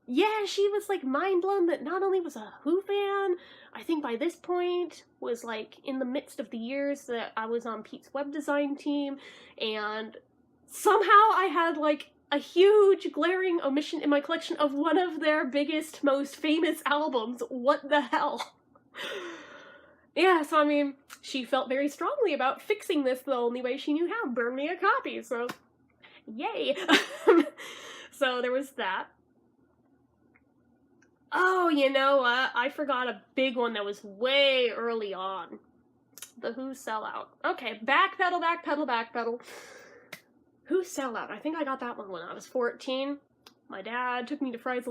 yeah, she was like mind blown that not only was a Who fan, I think by this point was like in the midst of the years that I was on Pete's web design team, and somehow I had like a huge glaring omission in my collection of one of their biggest, most famous albums. What the hell? Yeah, so I mean, she felt very strongly about fixing this the only way she knew how. Burn me a copy, so yay. So there was that. Oh, you know what? I forgot a big one that was way early on. The Who Sellout. Okay, backpedal. Who Sellout? I think I got that one when I was 14. My dad took me to Fry's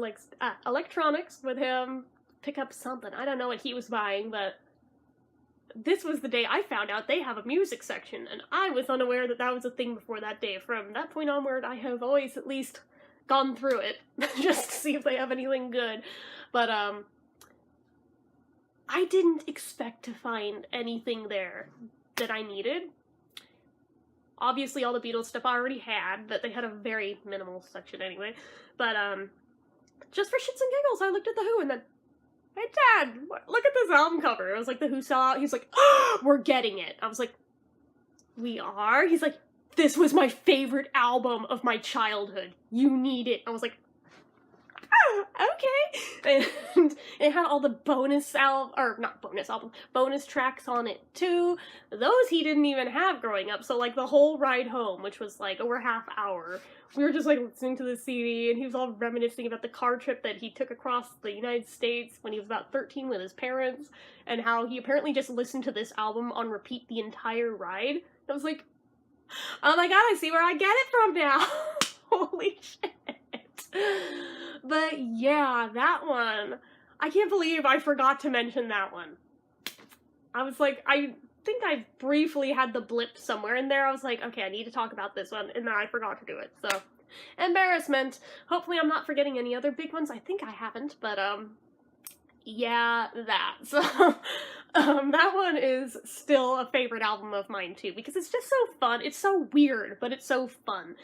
Electronics with him, pick up something. I don't know what he was buying, but this was the day I found out they have a music section, and I was unaware that that was a thing before that day. From that point onward, I have always at least gone through it, just to see if they have anything good. But, I didn't expect to find anything there that I needed. Obviously, all the Beatles stuff I already had, but they had a very minimal section anyway. But, just for shits and giggles, I looked at The Who and then, hey, Dad, look at this album cover. It was like The Who Sellout. He's like, oh, we're getting it. I was like, we are? He's like, this was my favorite album of my childhood. You need it. I was like, Okay. And it had all the bonus bonus tracks on it too. Those he didn't even have growing up. So like the whole ride home, which was like over half hour, we were just like listening to the CD, and he was all reminiscing about the car trip that he took across the United States when he was about 13 with his parents, and how he apparently just listened to this album on repeat the entire ride. I was like, oh my god, I see where I get it from now. Holy shit. But yeah, that one. I can't believe I forgot to mention that one. I was like, I think I briefly had the blip somewhere in there. I was like, okay, I need to talk about this one, and then I forgot to do it. So, embarrassment. Hopefully I'm not forgetting any other big ones. I think I haven't, but yeah, that. So, that one is still a favorite album of mine too, because it's just so fun. It's so weird, but it's so fun.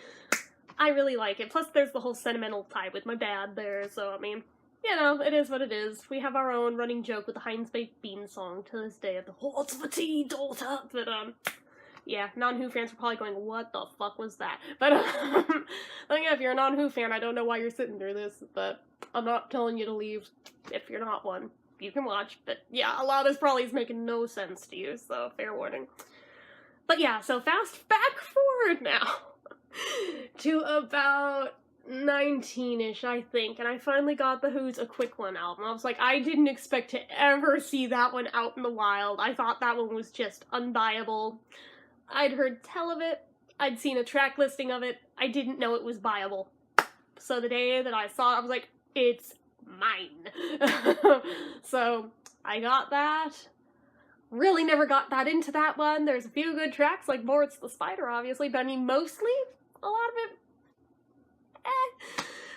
I really like it. Plus, there's the whole sentimental tie with my dad there, so, I mean, you know, it is what it is. We have our own running joke with the Heinz Baked Beans song to this day of the "What's the tea, daughter?" But, yeah, non-Who fans are probably going, what the fuck was that? But, yeah, if you're a non-Who fan, I don't know why you're sitting through this, but I'm not telling you to leave if you're not one. You can watch, but yeah, a lot of this probably is making no sense to you, so fair warning. But yeah, so fast back forward now to about 19-ish, I think, and I finally got the Who's A Quick One album. I was like, I didn't expect to ever see that one out in the wild. I thought that one was just unbuyable. I'd heard tell of it, I'd seen a track listing of it, I didn't know it was buyable. So the day that I saw it, I was like, it's mine. So I got that. Really never got that into that one. There's a few good tracks, like Boris the Spider, obviously, but I mean, mostly, a lot of it,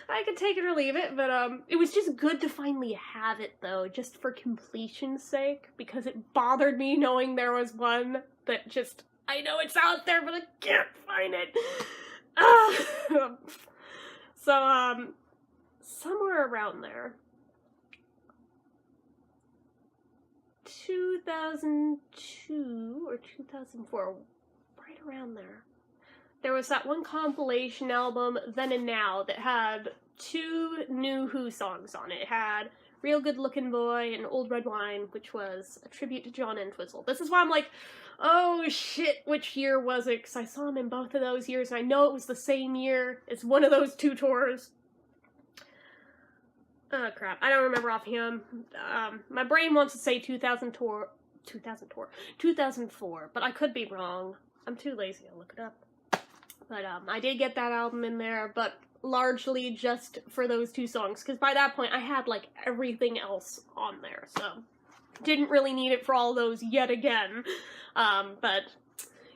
I could take it or leave it, but it was just good to finally have it, though, just for completion's sake, because it bothered me knowing there was one that just, I know it's out there, but I can't find it. So, somewhere around there, 2002 or 2004, right around there was that one compilation album, Then and Now, that had 2 new Who songs on it. It had Real Good Looking Boy and Old Red Wine, which was a tribute to John Entwistle. This is why I'm like, oh shit, which year was it? Because I saw him in both of those years, and I know it was the same year. It's one of those 2 tours. Oh crap, I don't remember offhand. My brain wants to say 2004, but I could be wrong. I'm too lazy to look it up. But I did get that album in there, but largely just for those 2 songs, because by that point I had like everything else on there, so didn't really need it for all those yet again. But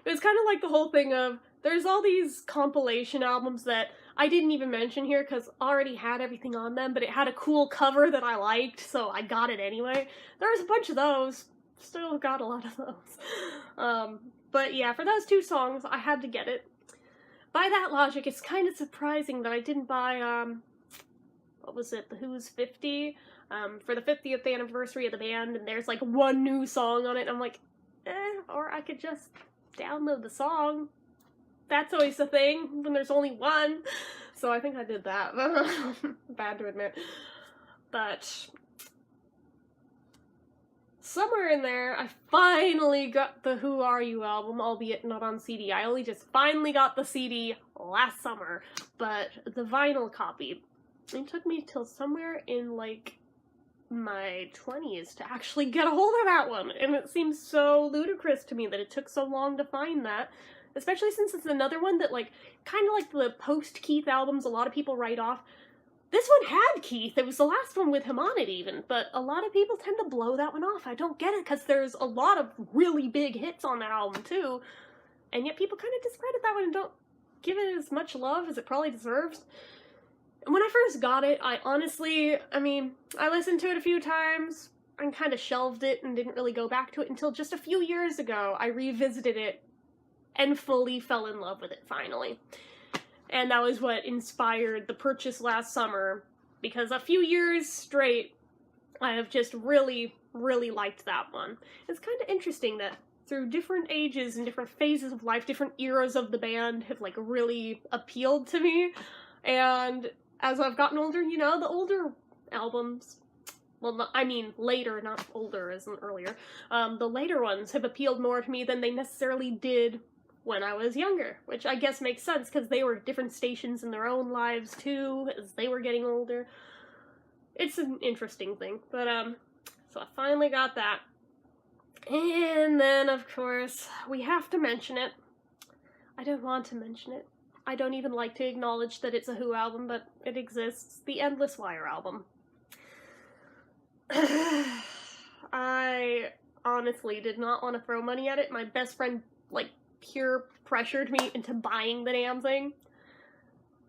it was kind of like the whole thing of, there's all these compilation albums that I didn't even mention here because I already had everything on them, but it had a cool cover that I liked, so I got it anyway. There was a bunch of those. Still got a lot of those. But yeah, for those 2 songs, I had to get it. By that logic, it's kind of surprising that I didn't buy, what was it, The Who's 50, for the 50th anniversary of the band, and there's like 1 new song on it, and I'm like, or I could just download the song. That's always the thing, when there's only 1. So I think I did that. Bad to admit. But somewhere in there, I finally got the Who Are You album, albeit not on CD. I only just finally got the CD last summer, but the vinyl copy, it took me till somewhere in, like, my 20s to actually get a hold of that one, and it seems so ludicrous to me that it took so long to find that. Especially since it's another one that, like, kind of like the post-Keith albums a lot of people write off. This one had Keith. It was the last one with him on it, even. But a lot of people tend to blow that one off. I don't get it, because there's a lot of really big hits on that album, too. And yet people kind of discredit that one and don't give it as much love as it probably deserves. And when I first got it, I honestly, I listened to it a few times and kind of shelved it and didn't really go back to it until just a few years ago. I revisited it and fully fell in love with it, finally. And that was what inspired the purchase last summer, because a few years straight, I have just really, really liked that one. It's kind of interesting that through different ages and different phases of life, different eras of the band have, like, really appealed to me. And as I've gotten older, you know, the older albums, well, I mean later, not older, isn't earlier, the later ones have appealed more to me than they necessarily did when I was younger, which I guess makes sense, because they were different stations in their own lives, too, as they were getting older. It's an interesting thing, but, so I finally got that. And then, of course, we have to mention it. I don't want to mention it. I don't even like to acknowledge that it's a Who album, but it exists. The Endless Wire album. I honestly did not want to throw money at it. My best friend, like, pure pressured me into buying the damn thing.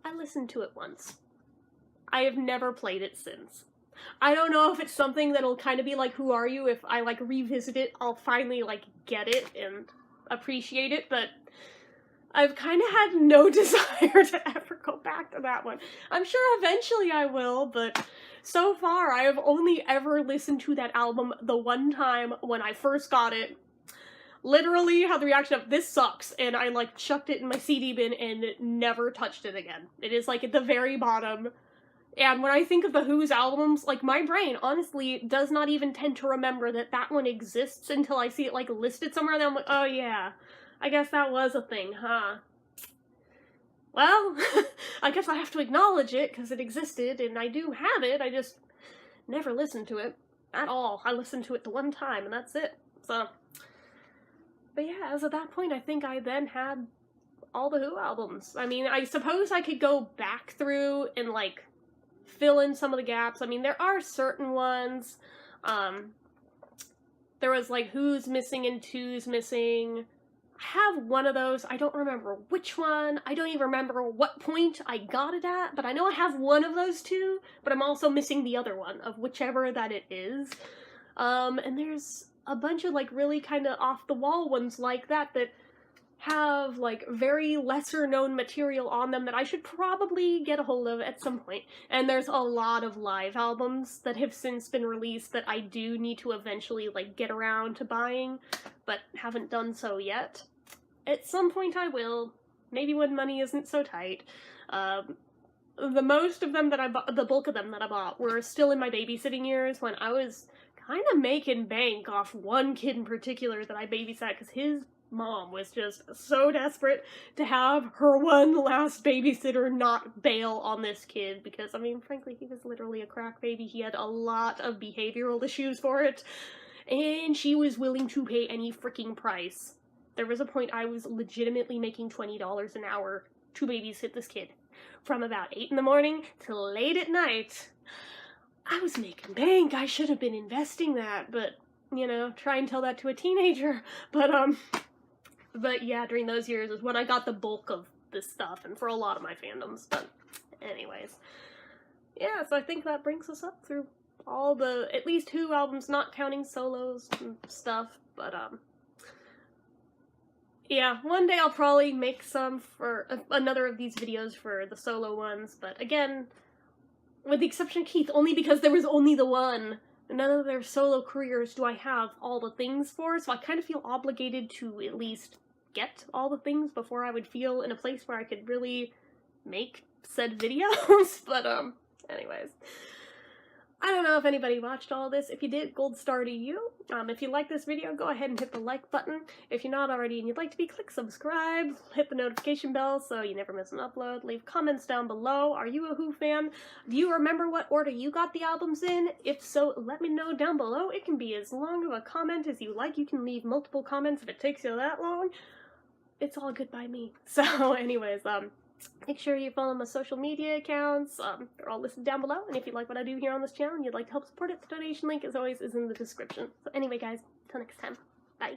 I listened to it once. I have never played it since. I don't know if it's something that'll kind of be like Who Are You? If I, like, revisit it, I'll finally, like, get it and appreciate it, but I've kind of had no desire to ever go back to that one. I'm sure eventually I will, but so far I have only ever listened to that album the one time when I first got it. Literally had the reaction of, this sucks, and I, like, chucked it in my CD bin and never touched it again. It is, like, at the very bottom. And when I think of the Who's albums, like, my brain, honestly, does not even tend to remember that that one exists until I see it, like, listed somewhere, and then I'm like, oh yeah, I guess that was a thing, huh? Well, I guess I have to acknowledge it, because it existed, and I do have it, I just never listened to it at all. I listened to it the one time, and that's it. So, but yeah, as of that point, I think I then had all the Who albums. I mean, I suppose I could go back through and, like, fill in some of the gaps. I mean, there are certain ones. There was, like, Who's Missing and Two's Missing. I have one of those. I don't remember which one. I don't even remember what point I got it at, but I know I have one of those two, but I'm also missing the other one of whichever that it is. And there's a bunch of, like, really kind of off-the-wall ones like that that have, like, very lesser-known material on them that I should probably get a hold of at some point. And there's a lot of live albums that have since been released that I do need to eventually, like, get around to buying, but haven't done so yet. At some point I will. Maybe when money isn't so tight. The most of them that I bought, the bulk of them that I bought, were still in my babysitting years when I was kind of making bank off one kid in particular that I babysat, because his mom was just so desperate to have her one last babysitter not bail on this kid, because, I mean, frankly, he was literally a crack baby. He had a lot of behavioral issues for it, and she was willing to pay any freaking price. There was a point I was legitimately making $20 an hour to babysit this kid. From about 8 in the morning till late at night. I was making bank. I should have been investing that, but, you know, try and tell that to a teenager. But yeah, during those years is when I got the bulk of this stuff, and for a lot of my fandoms, but anyways. Yeah, so I think that brings us up through all the, at least Who albums, not counting solos and stuff, but, yeah, one day I'll probably make some for another of these videos for the solo ones, but again, with the exception of Keith, only because there was only the one. None of their solo careers do I have all the things for, so I kind of feel obligated to at least get all the things before I would feel in a place where I could really make said videos. But, anyways. I don't know if anybody watched all this. If you did, gold star to you. If you like this video, go ahead and hit the like button. If you're not already and you'd like to be, click subscribe, hit the notification bell so you never miss an upload. Leave comments down below. Are you a Who fan? Do you remember what order you got the albums in? If so, let me know down below. It can be as long of a comment as you like. You can leave multiple comments if it takes you that long. It's all good by me. So anyways, make sure you follow my social media accounts. They're all listed down below. And if you like what I do here on this channel and you'd like to help support it, the donation link, as always, is in the description. So anyway, guys, till next time. Bye.